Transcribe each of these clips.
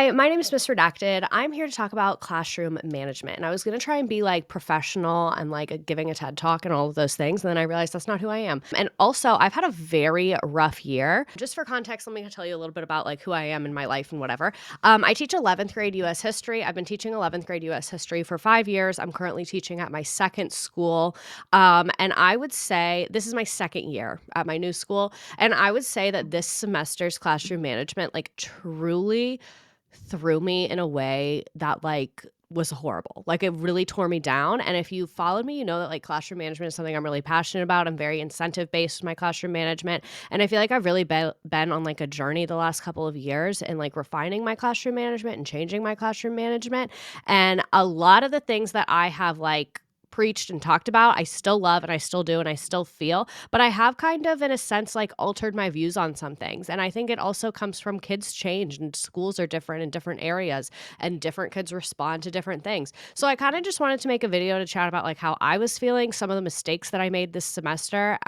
Hi, my name is Miss Redacted. I'm here to talk about classroom management. And I was going to try and be like professional and giving a TED talk and all of those things. And then I realized that's not who I am. And also, I've had a very rough year. Just for context, let me tell you a little bit about like who I am in my life and whatever. I teach 11th grade US history. I've been teaching 11th grade US history for 5 years. I'm currently teaching at my second school. And I would say this is my second year at my new school. And I would say that this semester's classroom management truly threw me in a way that was horrible. Like it really tore me down. And if you followed me, you know that like classroom management is something I'm really passionate about. I'm very incentive based with my classroom management. And I feel like I've really been on like a journey the last couple of years and like refining my classroom management and changing my classroom management. And a lot of the things that I have preached and talked about, I still love and I still do and I still feel, but I have kind of in a sense altered my views on some things. And I think it also comes from kids change and schools are different in different areas and different kids respond to different things. So I kind of just wanted to make a video to chat about like how I was feeling, some of the mistakes that I made this semester,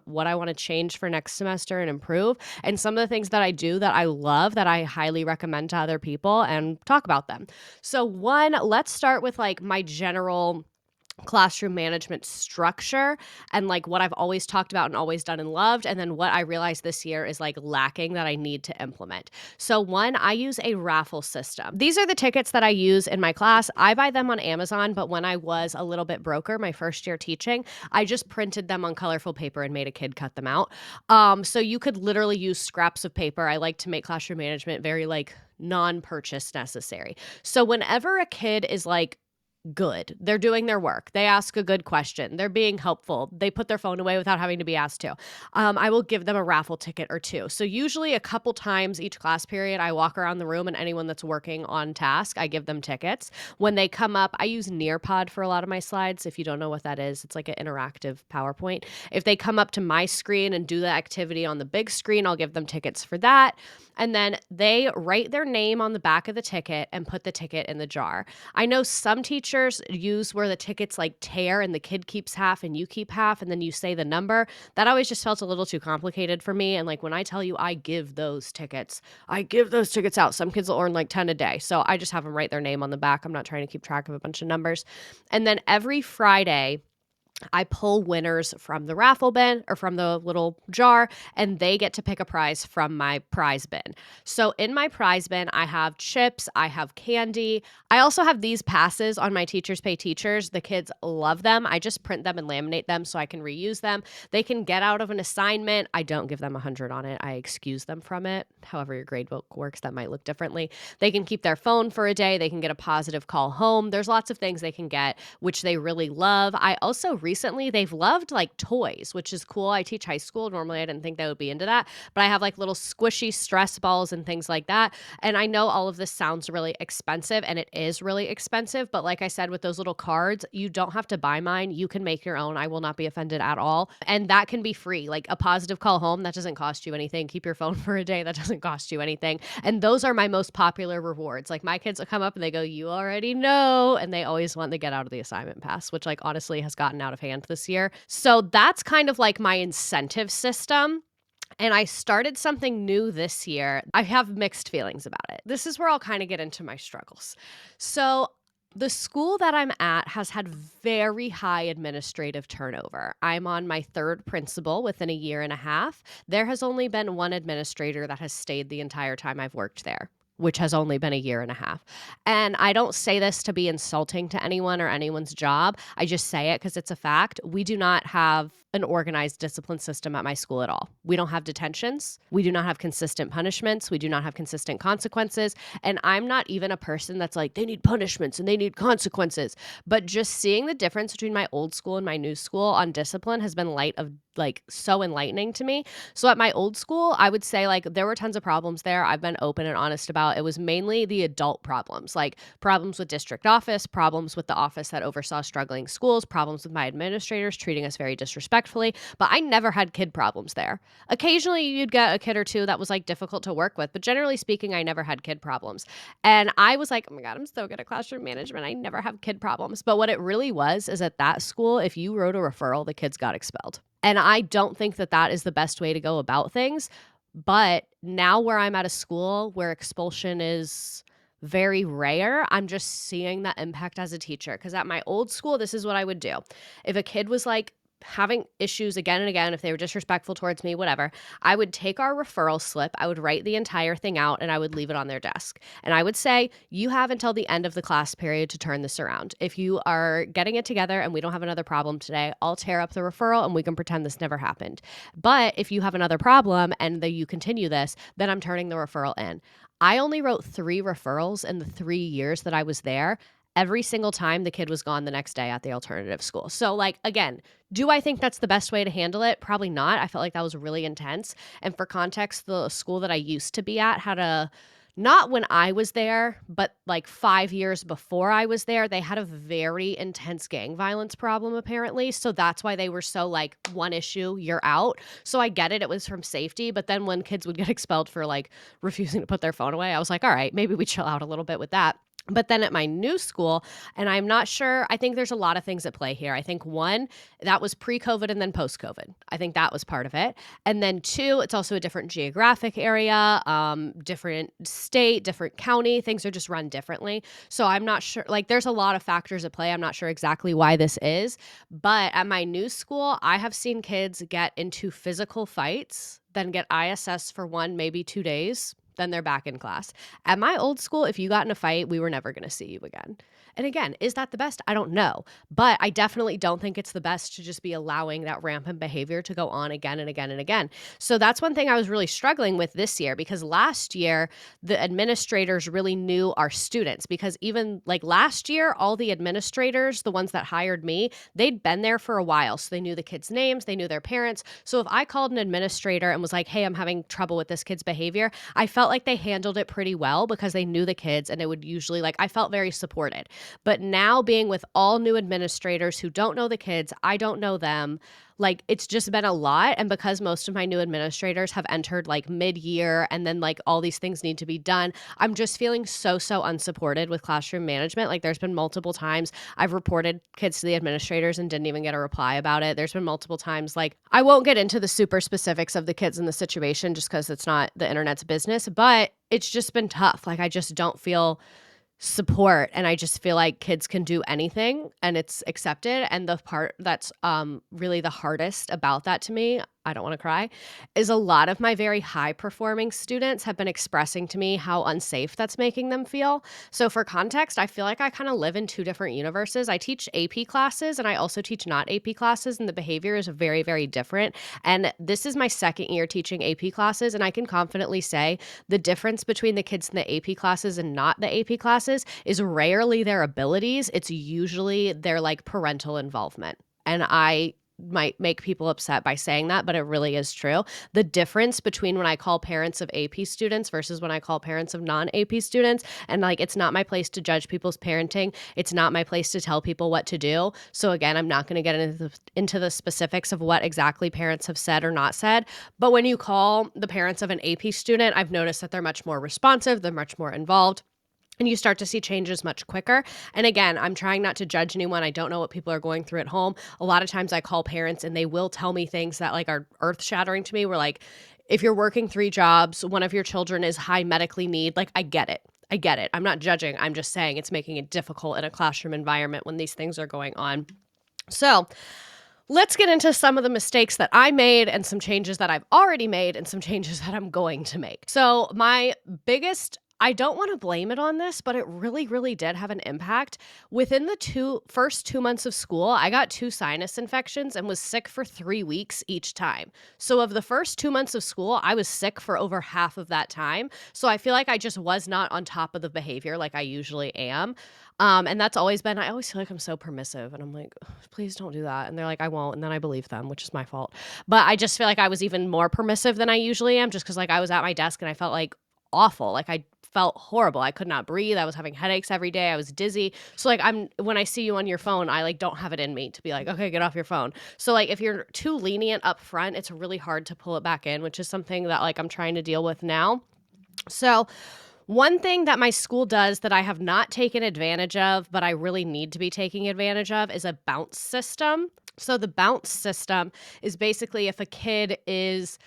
what I want to change for next semester and improve, and some of the things that I do that I love that I highly recommend to other people and talk about them. So one, let's start with like my general classroom management structure and like what I've always talked about and always done and loved, and then what I realized this year is like lacking that I need to implement. So one, I use a raffle system. These are the tickets that I use in my class. I buy them on Amazon, but when I was a little bit broker my first year teaching, I just printed them on colorful paper and made a kid cut them out. So you could literally use scraps of paper. I like to make classroom management very non-purchase necessary. So whenever a kid is good, they're doing their work, they ask a good question, they're being helpful, they put their phone away without having to be asked to, I will give them a raffle ticket or two. So usually a couple times each class period, I walk around the room and anyone that's working on task, I give them tickets. When they come up, I use Nearpod for a lot of my slides. If you don't know what that is, it's like an interactive PowerPoint. If they come up to my screen and do the activity on the big screen, I'll give them tickets for that. And then they write their name on the back of the ticket and put the ticket in the jar. I know some teachers use where the tickets tear and the kid keeps half and you keep half and then you say the number. That always just felt a little too complicated for me. And when I tell you I give those tickets out. Some kids will earn 10 a day. So I just have them write their name on the back. I'm not trying to keep track of a bunch of numbers. And then every Friday, I pull winners from the raffle bin or from the little jar, and they get to pick a prize from my prize bin. So in my prize bin, I have chips, I have candy. I also have these passes on my Teachers Pay Teachers. The kids love them. I just print them and laminate them so I can reuse them. They can get out of an assignment. I don't give them 100 on it. I excuse them from it. However your grade book works, that might look differently. They can keep their phone for a day. They can get a positive call home. There's lots of things they can get, which they really love. I also recently they've loved toys, which is cool. I teach high school. Normally I didn't think they would be into that, but I have little squishy stress balls and things like that. And I know all of this sounds really expensive, and it is really expensive, but like I said, with those little cards, you don't have to buy mine. You can make your own. I will not be offended at all. And that can be free. Like a positive call home, that doesn't cost you anything. Keep your phone for a day, that doesn't cost you anything. And those are my most popular rewards. My kids will come up and they go, "You already know," and they always want to get out of the assignment pass, which honestly has gotten out of hand this year. So that's kind of my incentive system. And I started something new this year. I have mixed feelings about it. This is where I'll kind of get into my struggles. So the school that I'm at has had very high administrative turnover. I'm on my third principal within a year and a half. There has only been one administrator that has stayed the entire time I've worked there, which has only been a year and a half. And I don't say this to be insulting to anyone or anyone's job. I just say it because it's a fact. We do not have an organized discipline system at my school at all. We don't have detentions. We do not have consistent punishments. We do not have consistent consequences. And I'm not even a person that's they need punishments and they need consequences. But just seeing the difference between my old school and my new school on discipline has been so enlightening to me. So at my old school, I would say there were tons of problems there. I've been open and honest about. It was mainly the adult problems, problems with district office, problems with the office that oversaw struggling schools, problems with my administrators treating us very disrespectfully. But I never had kid problems there. Occasionally you'd get a kid or two that was difficult to work with, but generally speaking, I never had kid problems. And I was oh my God, I'm so good at classroom management. I never have kid problems. But what it really was is at that school, if you wrote a referral, the kids got expelled. And I don't think that that is the best way to go about things. But now where I'm at a school where expulsion is very rare. I'm just seeing that impact as a teacher. Because at my old school, this is what I would do. If a kid was like having issues again and again, if they were disrespectful towards me, whatever, I would take our referral slip, I would write the entire thing out, and I would leave it on their desk. And I would say, you have until the end of the class period to turn this around. If you are getting it together and we don't have another problem today, I'll tear up the referral and we can pretend this never happened. But if you have another problem and you continue this, then I'm turning the referral in. I only wrote 3 referrals in the 3 years that I was there. Every single time the kid was gone the next day at the alternative school. So, like, again, do I think that's the best way to handle it? Probably not. I felt like that was really intense. And for context, the school that I used to be at had a, not when I was there, but like 5 years before I was there, they had a very intense gang violence problem, apparently. So that's why they were so like, one issue, you're out. So I get it. It was from safety. But then when kids would get expelled for like refusing to put their phone away, I was like, all right, maybe we chill out a little bit with that. But then at my new school, and I'm not sure, I think there's a lot of things at play here. I think one, that was pre-COVID and then post-COVID. I think that was part of it. And then two, it's also a different geographic area, different state, different county. Things are just run differently. So I'm not sure, like there's a lot of factors at play. I'm not sure exactly why this is. But at my new school, I have seen kids get into physical fights, then get ISS for 1, maybe 2 days, then they're back in class. At my old school, if you got in a fight, we were never going to see you again. And again, is that the best? I don't know. But I definitely don't think it's the best to just be allowing that rampant behavior to go on again and again and again. So that's one thing I was really struggling with this year, because last year, the administrators really knew our students, because even like last year, all the administrators, the ones that hired me, they'd been there for a while. So they knew the kids' names, they knew their parents. So if I called an administrator and was like, hey, I'm having trouble with this kid's behavior, I felt like they handled it pretty well because they knew the kids, and it would usually, like, I felt very supported. But now being with all new administrators who don't know the kids, I don't know them, like it's just been a lot. And because most of my new administrators have entered like mid-year and then like all these things need to be done, I'm just feeling so unsupported with classroom management. Like there's been multiple times I've reported kids to the administrators and didn't even get a reply about it. There's been multiple times, like I won't get into the super specifics of the kids in the situation just because it's not the internet's business, but it's just been tough. Like I just don't feel support, and I just feel like kids can do anything and it's accepted. And the part that's really the hardest about that to me, I don't want to cry, is a lot of my very high performing students have been expressing to me how unsafe that's making them feel. So for context, I feel like I kind of live in 2 different universes. I teach AP classes and I also teach not AP classes, and the behavior is very different. And this is my second year teaching AP classes, and I can confidently say the difference between the kids in the AP classes and not the AP classes is rarely their abilities. It's usually their like parental involvement. And I might make people upset by saying that, but it really is true. The difference between when I call parents of AP students versus when I call parents of non-AP students, and like it's not my place to judge people's parenting. It's not my place to tell people what to do. So again, I'm not going to get into the specifics of what exactly parents have said or not said. But when you call the parents of an AP student, I've noticed that they're much more responsive, they're much more involved, and you start to see changes much quicker. And again, I'm trying not to judge anyone. I don't know what people are going through at home. A lot of times I call parents and they will tell me things that like are earth shattering to me. We're like, if you're working 3 jobs, one of your children is high medically need, like I get it. I get it. I'm not judging. I'm just saying it's making it difficult in a classroom environment when these things are going on. So let's get into some of the mistakes that I made and some changes that I've already made and some changes that I'm going to make. So my biggest, I don't want to blame it on this, but it really did have an impact. Within the first 2 months of school, I got 2 sinus infections and was sick for 3 weeks each time. So of the first 2 months of school, I was sick for over half of that time. So I feel like I just was not on top of the behavior like I usually am. And that's always been, I always feel like I'm so permissive and I'm like, please don't do that. And they're like, I won't. And then I believe them, which is my fault. But I just feel like I was even more permissive than I usually am, just because like I was at my desk and I felt like awful. Like I felt horrible. I could not breathe. I was having headaches every day. I was dizzy. So like when I see you on your phone, I like don't have it in me to be like, okay, get off your phone. So like if you're too lenient up front, it's really hard to pull it back in, which is something that like I'm trying to deal with now. So one thing that my school does that I have not taken advantage of, but I really need to be taking advantage of, is a bounce system. So the bounce system is basically if a kid is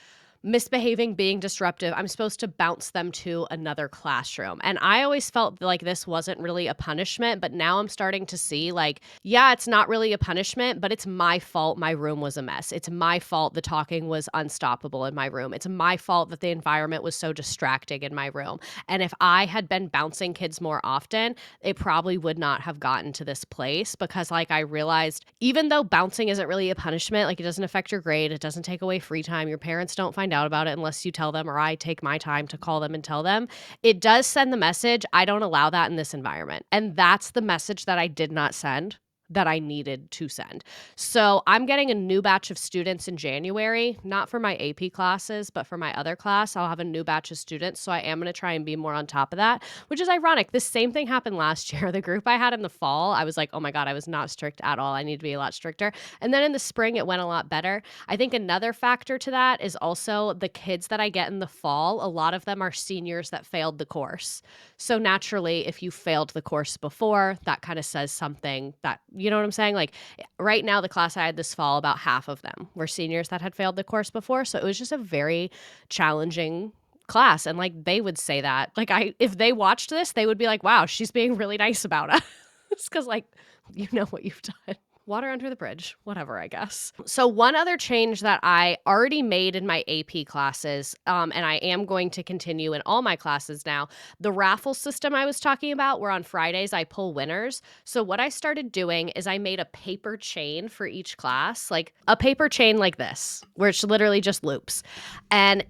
misbehaving, being disruptive, I'm supposed to bounce them to another classroom. And I always felt like this wasn't really a punishment, but now I'm starting to see like, yeah, it's not really a punishment, but it's my fault my room was a mess. It's my fault the talking was unstoppable in my room. It's my fault that the environment was so distracting in my room. And if I had been bouncing kids more often, it probably would not have gotten to this place because like I realized even though bouncing isn't really a punishment, like it doesn't affect your grade, it doesn't take away free time, your parents don't find out about it unless you tell them or I take my time to call them and tell them. It does send the message, I don't allow that in this environment. And that's the message that I did not send that I needed to send. So I'm getting a new batch of students in January, not for my AP classes, but for my other class. I'll have a new batch of students. So I am going to try and be more on top of that, which is ironic. This same thing happened last year. The group I had in the fall, I was like, oh my God, I was not strict at all. I need to be a lot stricter. And then in the spring, it went a lot better. I think another factor to that is also the kids that I get in the fall. A lot of them are seniors that failed the course. So naturally, if you failed the course before, that kind of says something that, you know what I'm saying? Like right now, the class I had this fall, about half of them were seniors that had failed the course before. So it was just a very challenging class. And like they would say that, like if they watched this, they would be like, wow, she's being really nice about us. Because like, you know what you've done. Water under the bridge, whatever, I guess. So one other change that I already made in my AP classes, and I am going to continue in all my classes now, the raffle system I was talking about, where on Fridays I pull winners. So what I started doing is I made a paper chain for each class, like a paper chain like this, where it's literally just loops. And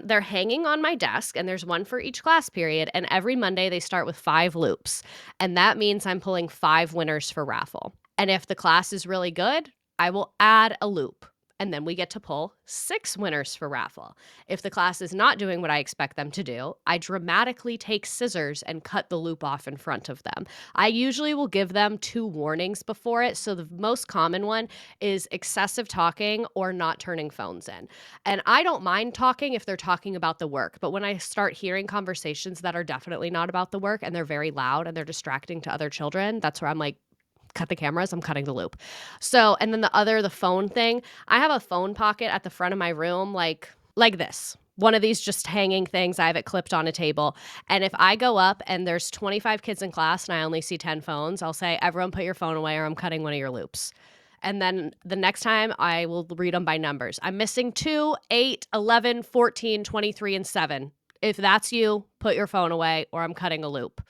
they're hanging on my desk, and there's one for each class period. And every Monday they start with 5 loops. And that means I'm pulling 5 winners for raffle. And if the class is really good, I will add a loop. And then we get to pull 6 winners for raffle. If the class is not doing what I expect them to do, I dramatically take scissors and cut the loop off in front of them. I usually will give them 2 warnings before it. So the most common one is excessive talking or not turning phones in. And I don't mind talking if they're talking about the work. But when I start hearing conversations that are definitely not about the work and they're very loud and they're distracting to other children, that's where I'm like, cut the cameras, I'm cutting the loop. So, and then the phone thing, I have a phone pocket at the front of my room, like this. One of these just hanging things, I have it clipped on a table. And if I go up and there's 25 kids in class and I only see 10 phones, I'll say, everyone put your phone away or I'm cutting one of your loops. And then the next time I will read them by numbers. I'm missing 2, 8, 11, 14, 23, and 7. If that's you, put your phone away or I'm cutting a loop.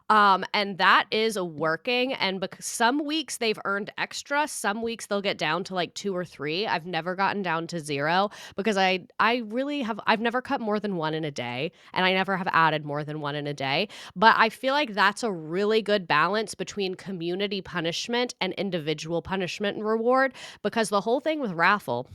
And that is working. And because some weeks they've earned extra, some weeks they'll get down to like 2 or 3. I've never gotten down to 0 because I've never cut more than 1 in a day and I never have added more than 1 in a day. But I feel like that's a really good balance between community punishment and individual punishment and reward, because the whole thing with raffle,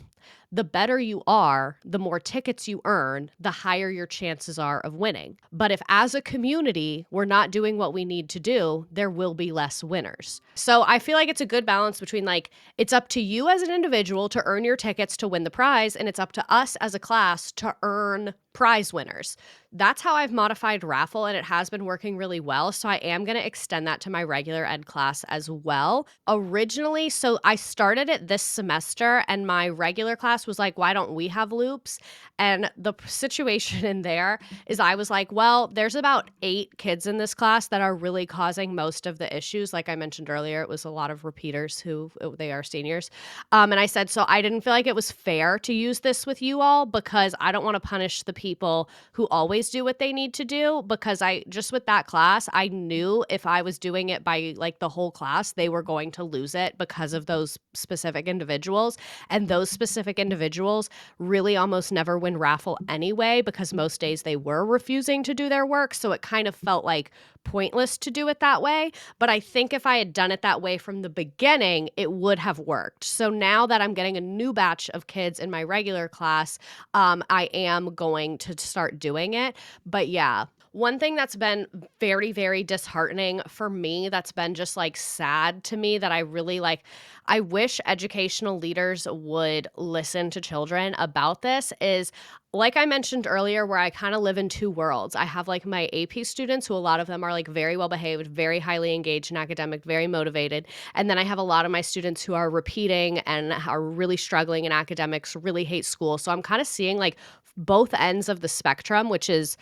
the better you are, the more tickets you earn, the higher your chances are of winning. But if as a community, we're not doing what we need to do, there will be less winners. So I feel like it's a good balance between like, it's up to you as an individual to earn your tickets to win the prize, and it's up to us as a class to earn prize winners. That's how I've modified raffle, and it has been working really well. So I am going to extend that to my regular ed class as well. Originally, so I started it this semester and my regular class was like, why don't we have loops? And the situation in there is I was like, well, there's about 8 kids in this class that are really causing most of the issues. Like I mentioned earlier, it was a lot of repeaters who they are seniors. And I said, so I didn't feel like it was fair to use this with you all because I don't want to punish the people who always do what they need to do, because I just with that class, I knew if I was doing it by like the whole class, they were going to lose it because of those specific individuals. And those specific individuals really almost never win raffle anyway, because most days they were refusing to do their work. So it kind of felt like pointless to do it that way. But I think if I had done it that way from the beginning, it would have worked. So now that I'm getting a new batch of kids in my regular class, I am going to start doing it. But yeah, One thing that's been very, very disheartening for me, that's been just like sad to me that I really like, I wish educational leaders would listen to children about this is like I mentioned earlier, where I kind of live in two worlds. I have like my AP students who a lot of them are like very well behaved, very highly engaged in academic, very motivated. And then I have a lot of my students who are repeating and are really struggling in academics, really hate school. So I'm kind of seeing like both ends of the spectrum, which is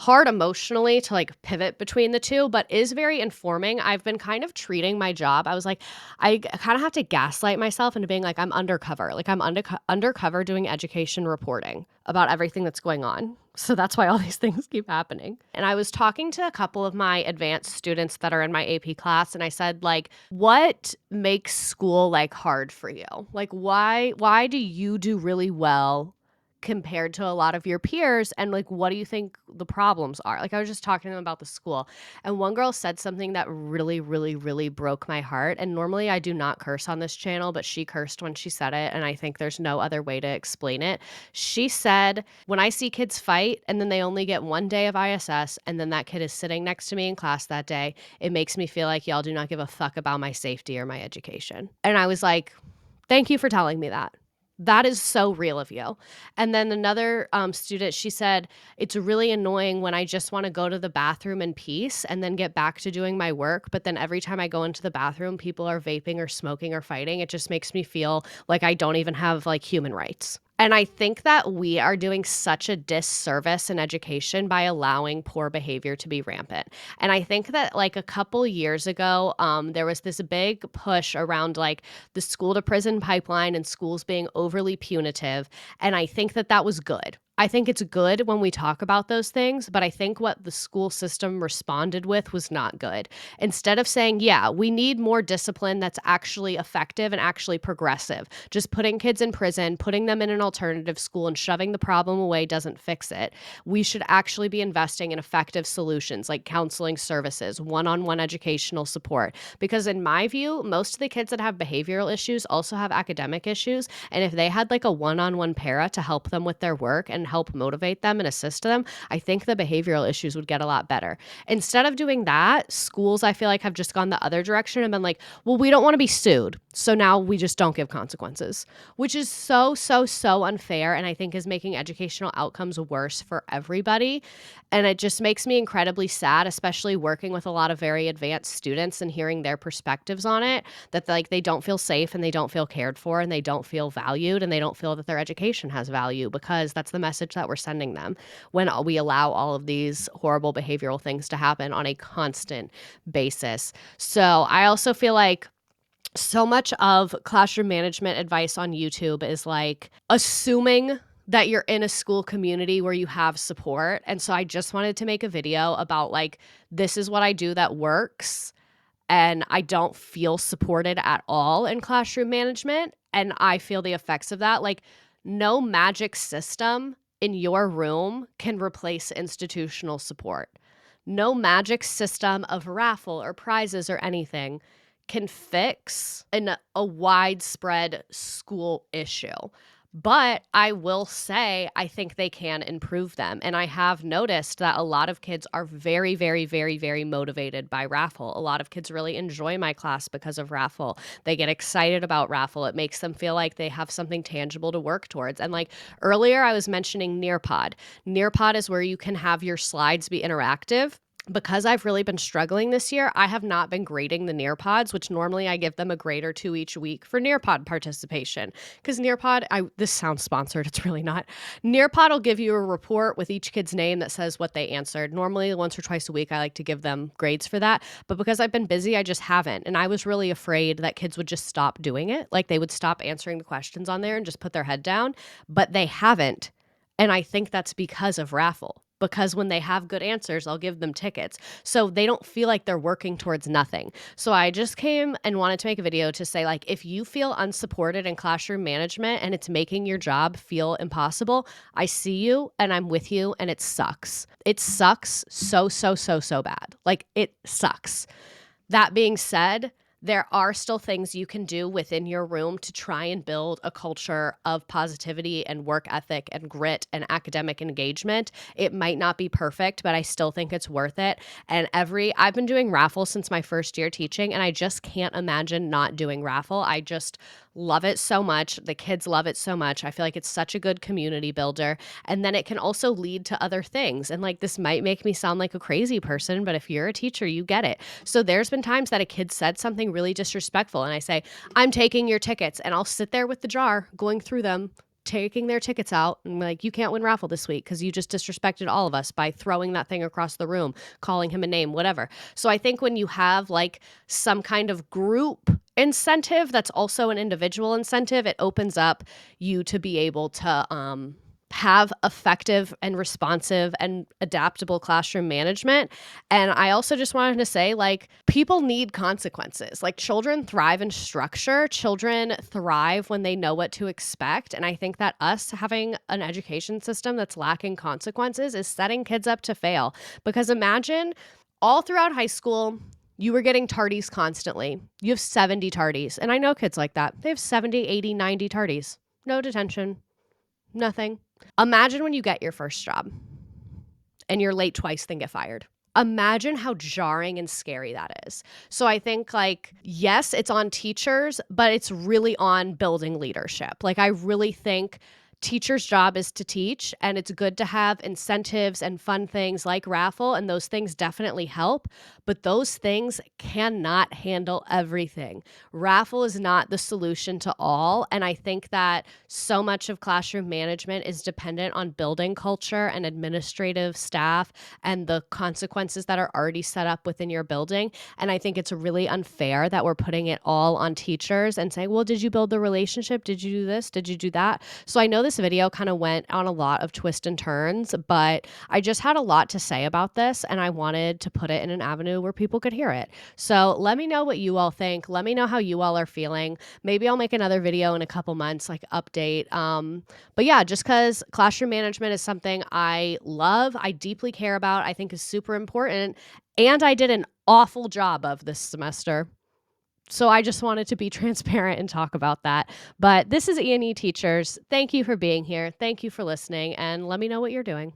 hard emotionally to like pivot between the two, but is very informing. I've been kind of treating my job. I was like, I kind of have to gaslight myself into being like, I'm undercover. Like, I'm undercover doing education reporting about everything that's going on. So that's why all these things keep happening. And I was talking to a couple of my advanced students that are in my AP class, and I said, like, what makes school like hard for you? Like, why do you do really well compared to a lot of your peers, and like what do you think the problems are? Like, I was just talking to them about the school, and one girl said something that really, really, really broke my heart. And normally I do not curse on this channel, but she cursed when she said it, and I think there's no other way to explain it. She said, when I see kids fight and then they only get one day of ISS and then that kid is sitting next to me in class that day, it makes me feel like y'all do not give a fuck about my safety or my education. And I was like, thank you for telling me that. That is so real of you. And then another student, she said, it's really annoying when I just want to go to the bathroom in peace and then get back to doing my work. But then every time I go into the bathroom, people are vaping or smoking or fighting. It just makes me feel like I don't even have like human rights. And I think that we are doing such a disservice in education by allowing poor behavior to be rampant. And I think that like a couple years ago, there was this big push around like the school to prison pipeline and schools being overly punitive. And I think that that was good. I think it's good when we talk about those things, but I think what the school system responded with was not good. Instead of saying, yeah, we need more discipline that's actually effective and actually progressive, just putting kids in prison, putting them in an alternative school, and shoving the problem away doesn't fix it. We should actually be investing in effective solutions like counseling services, one-on-one educational support. Because in my view, most of the kids that have behavioral issues also have academic issues. And if they had like a one-on-one para to help them with their work and help motivate them and assist them, I think the behavioral issues would get a lot better. Instead of doing that, schools, I feel like, have just gone the other direction and been like, well, we don't want to be sued, so now we just don't give consequences, which is so, so, so unfair, and I think is making educational outcomes worse for everybody. And it just makes me incredibly sad, especially working with a lot of very advanced students and hearing their perspectives on it, that like they don't feel safe and they don't feel cared for and they don't feel valued and they don't feel that their education has value, because that's the message that we're sending them when we allow all of these horrible behavioral things to happen on a constant basis. So I also feel like so much of classroom management advice on YouTube is like assuming that you're in a school community where you have support. And so I just wanted to make a video about like, this is what I do that works, and I don't feel supported at all in classroom management, and I feel the effects of that. Like, no magic system in your room can replace institutional support. No magic system of raffle or prizes or anything can fix a widespread school issue. But I will say, I think they can improve them. And I have noticed that a lot of kids are very, very, very, very motivated by Raffle. A lot of kids really enjoy my class because of Raffle. They get excited about Raffle. It makes them feel like they have something tangible to work towards. And like earlier, I was mentioning Nearpod. Nearpod is where you can have your slides be interactive. Because I've really been struggling this year, I have not been grading the Nearpods, which normally I give them a grade or two each week for Nearpod participation. Because Nearpod, this sounds sponsored, it's really not. Nearpod will give you a report with each kid's name that says what they answered. Normally, once or twice a week, I like to give them grades for that. But because I've been busy, I just haven't. And I was really afraid that kids would just stop doing it. Like they would stop answering the questions on there and just put their head down. But they haven't. And I think that's because of Raffle. Because when they have good answers, I'll give them tickets. So they don't feel like they're working towards nothing. So I just came and wanted to make a video to say, like, if you feel unsupported in classroom management and it's making your job feel impossible, I see you and I'm with you, and it sucks. It sucks so, so, so, so bad. Like, it sucks. That being said, There are still things you can do within your room to try and build a culture of positivity and work ethic and grit and academic engagement. It might not be perfect, but I still think it's worth it. And I've been doing Raffle since my first year teaching, and I just can't imagine not doing Raffle. I just love it so much. The kids love it so much. I feel like it's such a good community builder. And then it can also lead to other things. And like, this might make me sound like a crazy person, but if you're a teacher, you get it. So there's been times that a kid said something really disrespectful, and I say, I'm taking your tickets. And I'll sit there with the jar going through them, taking their tickets out, and like, you can't win Raffle this week because you just disrespected all of us by throwing that thing across the room, calling him a name, whatever. So I think when you have like some kind of group incentive that's also an individual incentive, it opens up you to be able to have effective and responsive and adaptable classroom management. And I also just wanted to say, like, people need consequences. Like, children thrive in structure. Children thrive when they know what to expect. And I think that us having an education system that's lacking consequences is setting kids up to fail. Because imagine all throughout high school, you were getting tardies constantly. You have 70 tardies. And I know kids like that. They have 70, 80, 90 tardies. No detention, nothing. Imagine when you get your first job and you're late twice, then get fired. Imagine how jarring and scary that is. So I think, like, yes, it's on teachers, but it's really on building leadership. Like, I really think teachers' job is to teach, and it's good to have incentives and fun things like Raffle, and those things definitely help, but those things cannot handle everything. Raffle is not the solution to all, and I think that so much of classroom management is dependent on building culture and administrative staff and the consequences that are already set up within your building. And I think it's really unfair that we're putting it all on teachers and saying, well, did you build the relationship? Did you do this? Did you do that? So I know this video kind of went on a lot of twists and turns, but I just had a lot to say about this, and I wanted to put it in an avenue where people could hear it. So let me know what you all think. Let me know how you all are feeling. Maybe I'll make another video in a couple months, like update. But yeah, just because classroom management is something I love, I deeply care about, I think is super important, and I did an awful job of this semester. So I just wanted to be transparent and talk about that. But this is E&E Teachers. Thank you for being here. Thank you for listening, and let me know what you're doing.